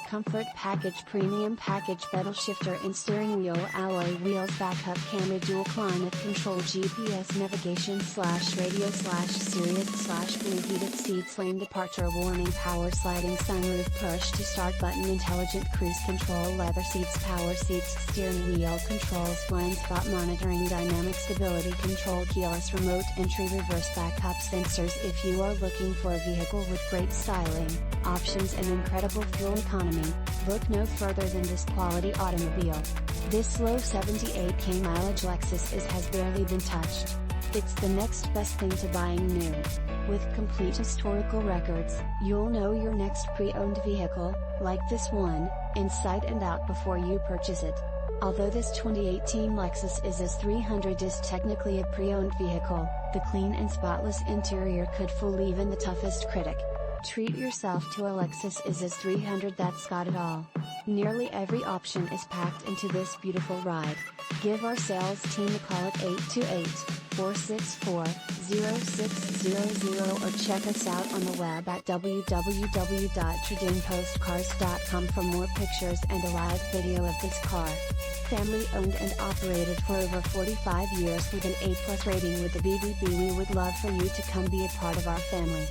Comfort Package Premium Package Pedal Shifter and Steering Wheel Alloy Wheels Backup Camera Dual Climate Control GPS Navigation / Radio / Sirius / Blue Heated Seats Lane Departure Warning Power Sliding Sunroof Push to Start Button Intelligent Cruise Control Leather Seats Power Seats Steering Wheel Controls Blind Spot Monitoring Dynamic Stability Control Keyless Remote Entry Reverse Backup Sensors. If you are looking for a vehicle with great styling, options and incredible fuel economy, look no further than this quality automobile. This low 78k mileage Lexus IS has barely been touched. It's the next best thing to buying new. With complete historical records, you'll know your next pre-owned vehicle, like this one, inside and out before you purchase it. Although this 2018 Lexus IS IS 300 is technically a pre-owned vehicle, the clean and spotless interior could fool even the toughest critic. Treat yourself to a Lexus IS IS 300 that's got it all. Nearly every option is packed into this beautiful ride. Give our sales team a call at 828-464-0600 or check us out on the web at www.tradingpostcars.com for more pictures and a live video of this car. Family owned and operated for over 45 years with an A+ rating with the BBB. We would love for you to come be a part of our family.